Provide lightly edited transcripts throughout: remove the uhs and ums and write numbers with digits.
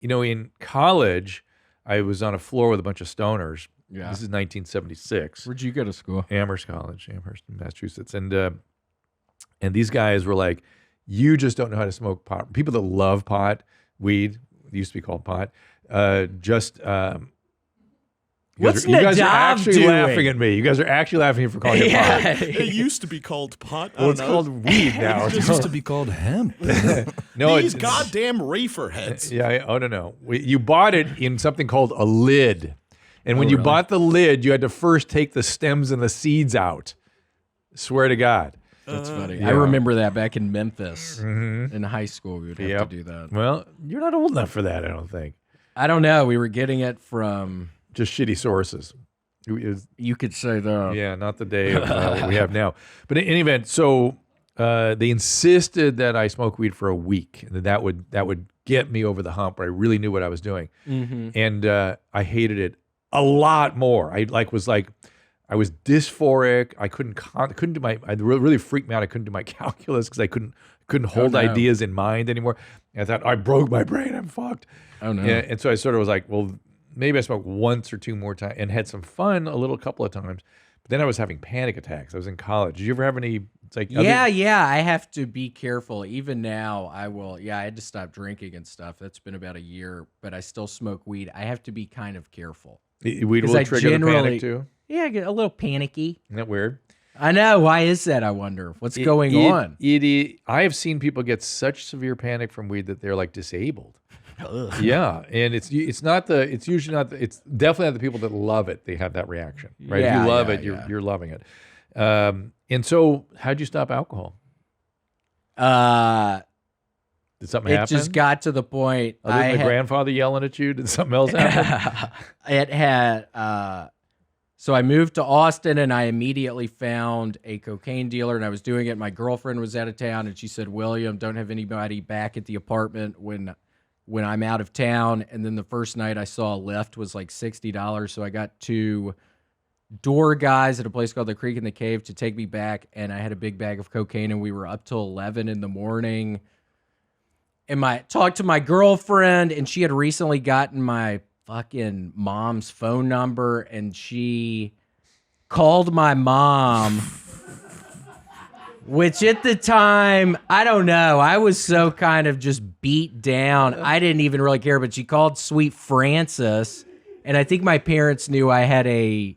in college, I was on a floor with a bunch of stoners. Yeah. This is 1976. Where'd you go to school? Amherst College, Amherst, Massachusetts. And these guys were like, you just don't know how to smoke pot. People that love pot, weed, it used to be called pot, What's you guys are Nadav actually doing? laughing at me. You guys are actually laughing for calling it pot. It used to be called pot. Well, it's called weed now. It used to be called hemp. No, These it's goddamn reefer heads. Yeah, no. You bought it in something called a lid. And when you bought the lid, you had to first take the stems and the seeds out. Swear to God. That's funny. yeah. I remember that back in Memphis in high school. We would have to do that. Well, you're not old enough for that, I don't think. I don't know. We were getting it from... Just shitty sources. You could say that. Yeah, not the day of what we have now. But in any event, so they insisted that I smoke weed for a week. That would get me over the hump. I really knew what I was doing. And I hated it a lot more. I was dysphoric. I couldn't do my. It really freaked me out. I couldn't do my calculus because I couldn't hold ideas in mind anymore. And I thought I broke my brain. I'm fucked. Oh no. And so I sort of was like, well, maybe I smoked once or two more times and had some fun a couple of times. But then I was having panic attacks. I was in college. Did you ever have any? It's like yeah. I have to be careful. Even now, I will. Yeah, I had to stop drinking and stuff. That's been about a year, but I still smoke weed. I have to be kind of careful. Weed will trigger the panic too. Yeah, I get a little panicky. Isn't that weird? I know. Why is that? I wonder. What's going on? I have seen people get such severe panic from weed that they're like disabled. Yeah, and it's usually not it's definitely not the people that love it. They have that reaction, right? Yeah, if you love yeah, it, yeah. you're loving it. And so, how'd you stop alcohol? Did something happen? It just got to the point. Other than the grandfather yelling at you, did something else happen? It had. So I moved to Austin, and I immediately found a cocaine dealer, and I was doing it. My girlfriend was out of town, and she said, "William, don't have anybody back at the apartment when I'm out of town." And then the first night I saw a lift was like $60, so I got two door guys at a place called the Creek in the Cave to take me back, and I had a big bag of cocaine, and we were up till 11 in the morning. And talked to my girlfriend, and she had recently gotten my fucking mom's phone number, and she called my mom, which at the time, I don't know, I was so kind of just beat down. I didn't even really care, but she called Sweet Francis, and I think my parents knew I had an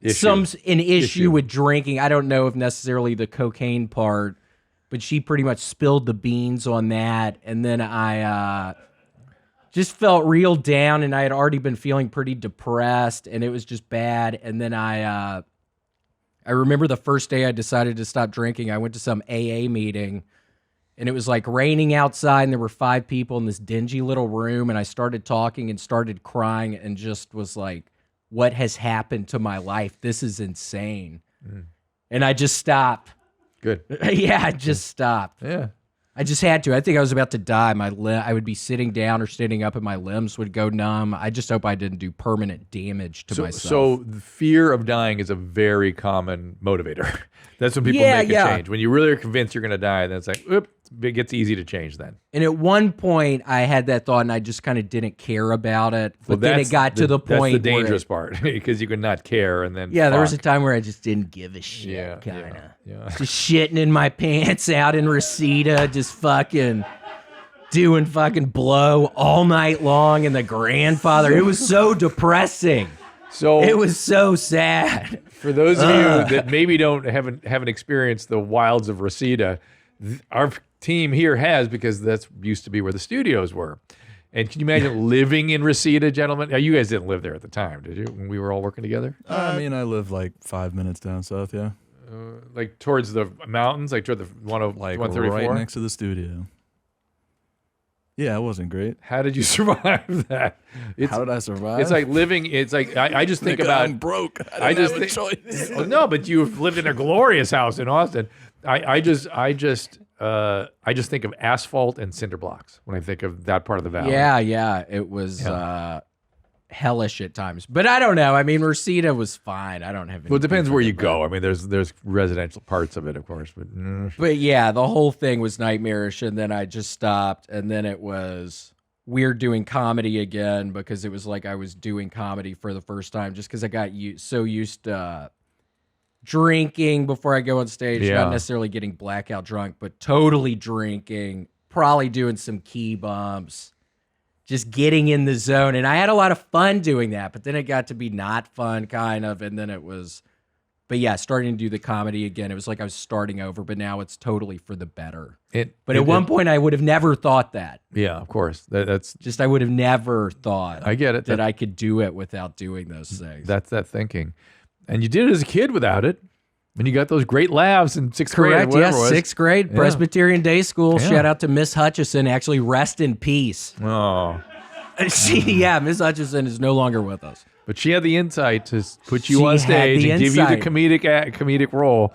issue with drinking. I don't know if necessarily the cocaine part, but she pretty much spilled the beans on that, and then I just felt real down, and I had already been feeling pretty depressed, and it was just bad. And then I remember the first day I decided to stop drinking, I went to some AA meeting, and it was like raining outside, and there were 5 people in this dingy little room, and I started talking and started crying and just was like, what has happened to my life? This is insane. And I just stopped. Good. Yeah, I just stopped. Yeah. I just had to. I think I was about to die. I would be sitting down or standing up, and my limbs would go numb. I just hope I didn't do permanent damage to myself. So the fear of dying is a very common motivator. That's when people make a change. When you really are convinced you're going to die, then it's like, oop, it gets easy to change then. And at one point, I had that thought, and I just kind of didn't care about it. But then it got to the point that's the dangerous part, because you can not care, and then there was a time where I just didn't give a shit, kind of. Yeah. Just shitting in my pants out in Reseda, just fucking doing fucking blow all night long, and the grandfather. It was so depressing. So it was so sad. For those of you that maybe haven't experienced the wilds of Reseda, our team here has, because that's used to be where the studios were. And can you imagine living in Reseda, gentlemen? Now, you guys didn't live there at the time, did you? When we were all working together? I mean, I live like 5 minutes down south, yeah. Like towards the mountains, like toward the 134? Right next to the studio. Yeah, it wasn't great. How did you survive that? How did I survive? It's like living. It's like I just think about. I'm broke. I didn't have a choice. Well, no, but you've lived in a glorious house in Austin. I just think of asphalt and cinder blocks when I think of that part of the valley. Yeah, it was hellish at times, but I don't know. I mean, Reseda was fine. I don't have any. Well, it depends where you go. I mean, there's residential parts of it, of course, but yeah, the whole thing was nightmarish, and then I just stopped, and then it was weird doing comedy again because it was like I was doing comedy for the first time just because I got so used to drinking before I go on stage, Yeah. not necessarily getting blackout drunk, but totally drinking, probably doing some key bumps, just getting in the zone. And I had a lot of fun doing that, but then it got to be not fun kind of. And then it was, but yeah, starting to do the comedy again, it was like I was starting over, but now it's totally for the better. But at one point I would have never thought that. Yeah, of course. That's Just, I would have never thought I get it. that I could do it without doing those things. That's that thinking. And you did it as a kid without it. And you got those great laughs in sixth grade. Correct. Or whatever Yes, it was. sixth grade, Yeah. Presbyterian Day School. Yeah. Shout out to Miss Hutchison. Actually, rest in peace. Oh. Miss Hutchison is no longer with us. But she had the insight to put you She on had stage the and give you the insight. comedic role.